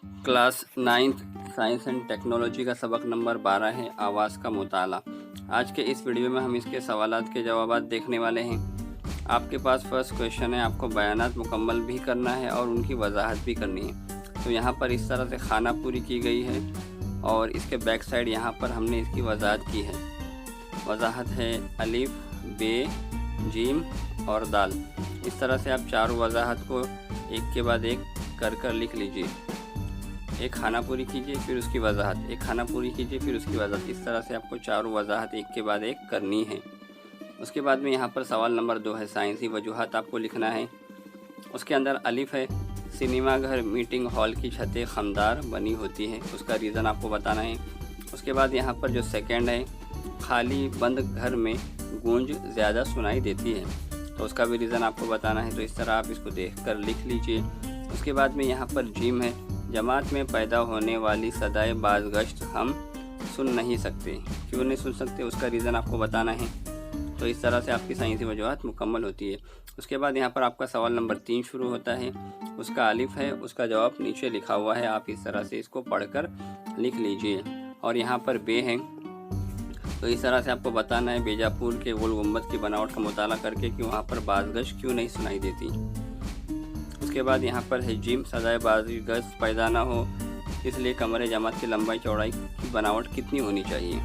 Class 9th science and technology का सबक number 12 है आवाज़ का मुताला। आज के इस वीडियो में हम इसके सवालात के जवाबात देखने वाले हैं। आपके पास फर्स्ट क्वेश्चन है, आपको बयानात मुकम्मल भी करना है और उनकी वजाहत भी करनी है। तो यहाँ पर इस तरह से खाना पूरी की गई है और इसके बैक साइड यहाँ पर हमने इसकी वजाहत की है। वजाहत है अलिफ, बे, जीम और दाल। इस तरह से आप चारों वजाहत को एक के बाद एक कर लिख लीजिए। एक खाना पूरी कीजिए फिर उसकी वजाहत, एक खाना पूरी कीजिए फिर उसकी वजाहत। इस तरह से आपको चारों वजाहत एक के बाद एक करनी है। उसके बाद में यहाँ पर सवाल नंबर 2 है, साइंसी वजूहत आपको लिखना है। उसके अंदर अलिफ है, सिनेमा घर मीटिंग हॉल की छतें खमदार बनी होती है, उसका रीज़न आपको बताना है। उसके बाद यहाँ पर जो सेकंड है, खाली बंद घर में गूंज ज़्यादा सुनाई देती है, तो उसका भी रीज़न आपको बताना है। तो इस तरह आप इसको देख कर लिख लीजिए। उसके बाद में यहाँ पर जीम है, जमात में पैदा होने वाली सदाए बाज़गश्त हम सुन नहीं सकते, क्यों नहीं सुन सकते उसका रीज़न आपको बताना है। तो इस तरह से आपकी साइंसी वजूहत मुकम्मल होती है। उसके बाद यहाँ पर आपका सवाल नंबर 3 शुरू होता है। उसका अलिफ है, उसका जवाब नीचे लिखा हुआ है, आप इस तरह से इसको पढ़कर लिख लीजिए। और यहाँ पर बे है, तो इस तरह से आपको बताना है बीजापुर के गोल गुम्बद की बनावट का मुताला करके कि वहाँ पर बाज़गश्त क्यों नहीं सुनाई देती। उसके बाद यहाँ पर है जिम, सदाए बाज़गश्त पैदा ना हो इसलिए कमरे जमात की लंबाई चौड़ाई की बनावट कितनी होनी चाहिए।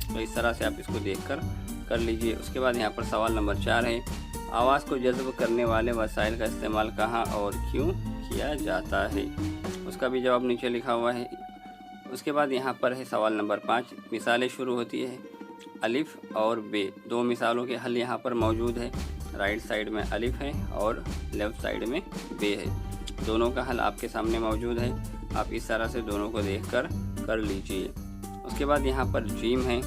तो इस तरह से आप इसको देखकर कर लीजिए। उसके बाद यहाँ पर सवाल नंबर 4 है, आवाज़ को जज्ब करने वाले वसाइल का इस्तेमाल कहाँ और क्यों किया जाता है, उसका भी जवाब नीचे लिखा हुआ है। उसके बाद यहाँ पर है सवाल नंबर 5, मिसालें शुरू होती है अलिफ और बे। 2 मिसालों के हल यहाँ पर मौजूद है, राइट साइड में अलिफ है और लेफ़्ट साइड में बे है। दोनों का हल आपके सामने मौजूद है, आप इस तरह से दोनों को देखकर कर लीजिए। उसके बाद यहाँ पर जीम है,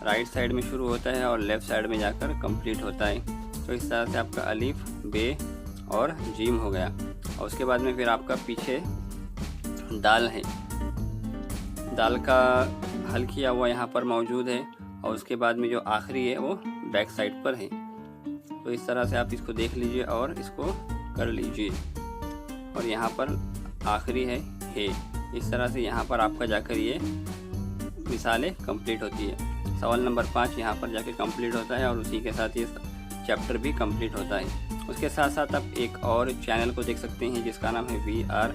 राइट साइड में शुरू होता है और लेफ़्ट साइड में जाकर कंप्लीट होता है। तो इस तरह से आपका अलिफ, बे और जीम हो गया। और उसके बाद में फिर आपका पीछे दाल है, दाल का हल किया हुआ यहाँ पर मौजूद है और उसके बाद में जो आखिरी है वो बैक साइड पर है। तो इस तरह से आप इसको देख लीजिए और इसको कर लीजिए। और यहाँ पर आखिरी है हे। इस तरह से यहाँ पर आपका जाकर ये मिसालें कंप्लीट होती है। सवाल नंबर 5 यहाँ पर जाकर कंप्लीट होता है और उसी के साथ ये चैप्टर भी कंप्लीट होता है। उसके साथ साथ आप एक और चैनल को देख सकते हैं जिसका नाम है VR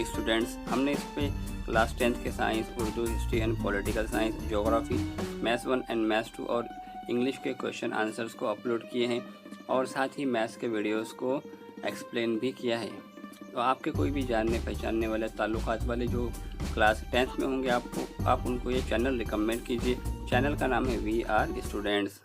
स्टूडेंट्स। हमने इस पर क्लास 10th के science, Urdu, history and political science, geography, maths 1 and maths 2 और इंग्लिश के क्वेश्चन आंसर्स को अपलोड किए हैं और साथ ही मैथ्स के वीडियोस को एक्सप्लेन भी किया है। तो आपके कोई भी जानने पहचानने वाले ताल्लुकात वाले जो क्लास 10th में होंगे आप उनको ये चैनल रिकमेंड कीजिए। चैनल का नाम है VR स्टूडेंट्स।